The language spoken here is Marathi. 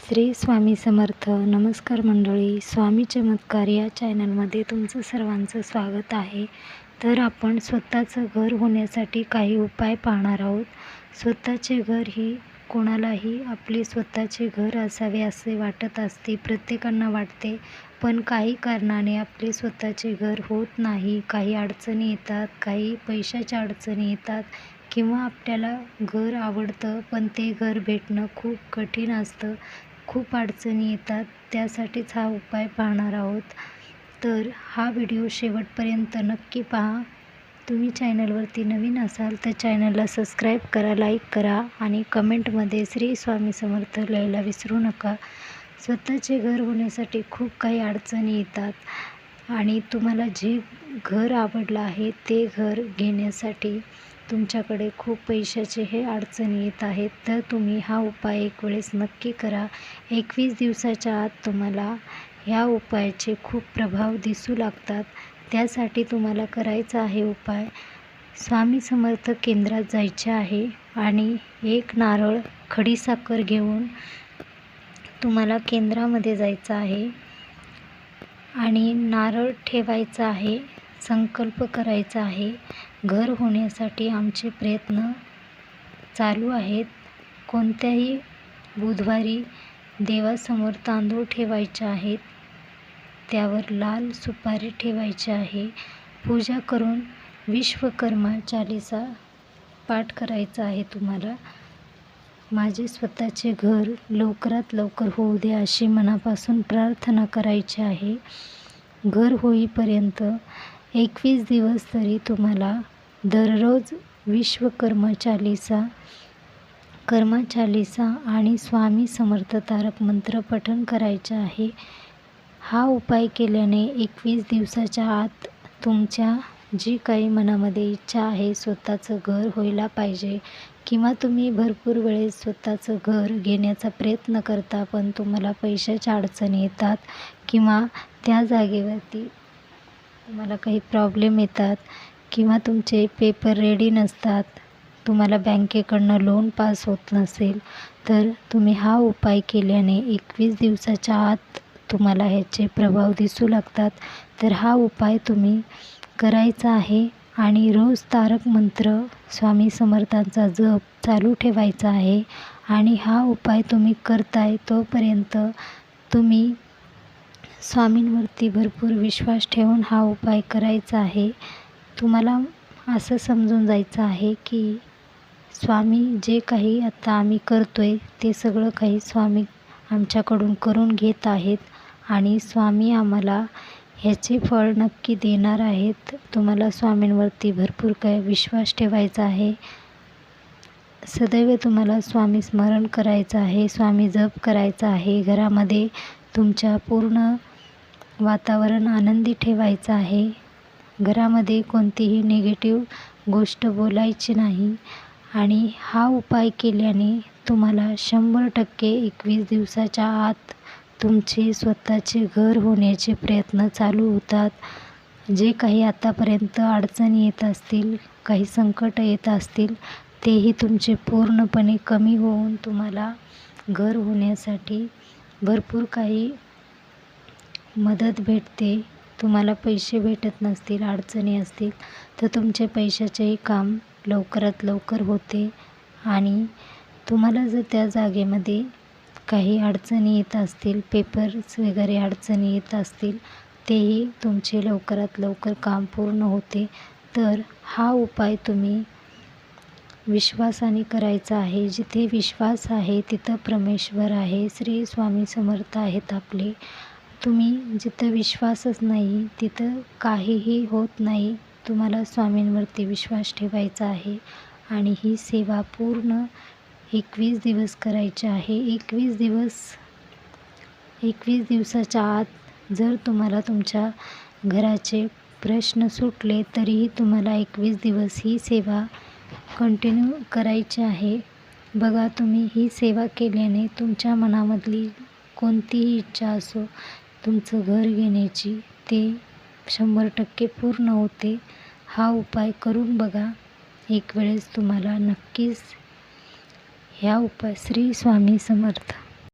श्री स्वामी समर्थ. नमस्कार मंडळी. स्वामी चमत्कार या चॅनलमध्ये तुमचं सर्वांचं स्वागत आहे. तर आपण स्वतःचं घर होण्यासाठी काही उपाय पाहणार आहोत. स्वतःचे घर ही कोणालाही आपले स्वतःचे घर असावे असे वाटत असते, प्रत्येकांना वाटते. पण काही कारणाने आपले स्वतःचे घर होत नाही. काही अडचणी येतात, काही पैशाच्या अडचणी येतात किंवा आपल्याला घर आवडतं पण ते घर भेटणं खूप कठीण असतं. खूप अडचणी येतात, त्यासाठीच हा उपाय पाहणार आहोत. तर हा व्हिडिओ शेवटपर्यंत नक्की पहा. तुम्ही चॅनलवरती नवीन असाल तर चॅनलला सबस्क्राईब करा, लाईक करा आणि कमेंटमध्ये श्री स्वामी समर्थ लिहायला विसरू नका. स्वतःचे घर होण्यासाठी खूप काही अडचणी येतात आणि तुम्हाला जे घर आवडलं आहे ते घर घेण्यासाठी तुमच्याकडे खूप पैशाचे हे अडचणी येत आहेत. तर तुम्ही हा उपाय एक वेळेस नक्की करा. 21 दिवसाच्या आत तुम्हाला ह्या उपायाचे खूप प्रभाव दिसू लागतात. त्यासाठी तुम्हाला करायचा आहे उपाय, स्वामी समर्थ केंद्रात जायचे आहे आणि एक नारळ, खडीसाखर घेऊन तुम्हाला केंद्रामध्ये जायचं आहे आणि नारळ ठेवायचा आहे. संकल्प करायचा आहे, घर होण्यासाठी आमचे प्रयत्न चालू आहेत. कोणत्याही बुधवारी देवासमोर तांदूळ ठेवायचे आहेत, त्यावर लाल सुपारी ठेवायची आहे. पूजा करून विश्वकर्मा चालीसा पाठ करायचा आहे तुम्हाला. माझे स्वतःचे घर लवकरात लवकर होऊ दे अशी मनापासून प्रार्थना करायची आहे. घर होईपर्यंत 21 दिवस तरी तुम्हाला दररोज विश्वकर्मा चालीसा, कर्मा चालीसा आणि स्वामी समर्थ तारक मंत्र पठण करायचे आहे. हा उपाय केल्याने 21 दिवसाच्या आत तुमच्या जी काही मनामध्ये इच्छा आहे, स्वतःचं घर व्हायला पाहिजे किंवा तुम्ही भरपूर वेळेस स्वतःचं घर घेण्याचा प्रयत्न करता पण तुम्हाला पैशाच्या अडचणी येतात किंवा त्या जागेवरती तुम्हाला काही प्रॉब्लेम येतात किंवा तुमचे पेपर रेडी नसतात, तुम्हाला बँकेकडनं लोन पास होत नसेल, तर तुम्ही हा उपाय केल्याने 21 दिवसाच्या आत तुम्हाला ह्याचे प्रभाव दिसू लागतात. तर हा उपाय तुम्ही करायचा आहे आणि रोज तारक मंत्र, स्वामी समर्थांचा जप चालू ठेवायचा आहे. आणि हा उपाय तुम्ही करताय तोपर्यंत तुम्ही स्वामींवरती भरपूर विश्वास ठेवून हा उपाय करायचा आहे. तुम्हाला असं समजून जायचं आहे की स्वामी जे काही आता आम्ही करतोय ते सगळं काही स्वामी आमच्याकडून करून घेत आहेत आणि स्वामी आम्हाला ह्याचे फळ नक्की देणार आहेत. तुम्हाला स्वामींवरती भरपूर काही विश्वास ठेवायचा आहे. सदैव तुम्हाला स्वामी स्मरण करायचं आहे, स्वामी जप करायचा आहे. घरामध्ये तुमच्या पूर्ण वातावरण आनंदी ठेवायचं आहे. घरामध्ये कोणतीही निगेटिव्ह गोष्ट बोलायची नाही. आणि हा उपाय केल्याने तुम्हाला 100% 21 दिवसाच्या आत तुमचे स्वतःचे घर होण्याचे प्रयत्न चालू होतात. जे काही आतापर्यंत अडचणी येत असतील, काही संकट येत असतील, तेही तुमचे पूर्णपणे कमी होऊन तुम्हाला घर होण्यासाठी भरपूर काही मदत भेटते. तुम्हाला पैसे भेटत नसतील, अडचणी असतील, तर तुमचे पैशाचेही काम लवकरात लवकर होते. आणि तुम्हाला जर त्या जागेमध्ये काही अडचणी येत असतील, पेपर्स वगैरे अडचणी येत असतील, तेही तुमचे लवकरात लवकर काम पूर्ण होते. तर हा उपाय तुम्ही विश्वासाने करायचा आहे. जिथे विश्वास आहे तिथं परमेश्वर आहे. श्री स्वामी समर्थ आहेत आपले. तुम्ही जिथं विश्वासच नाही तिथं काहीही होत नाही. तुम्हाला स्वामींवरती विश्वास ठेवायचा आहे आणि ही सेवा पूर्ण 21 दिवस करायची आहे. 21 दिवसाच्या आत जर तुम्हाला तुमच्या घराचे प्रश्न सुटले तरीही तुम्हाला 21 दिवस ही सेवा कंटिन्यू करायची आहे. बघा, तुम्ही ही सेवा केल्याने तुमच्या मनामधली कोणतीही इच्छा असो तुमचं घर घेण्याची, ते 100% पूर्ण होते. हा उपाय करून बघा एक वेळेस. तुम्हाला नक्कीच ह्या उपाय. श्री स्वामी समर्थ.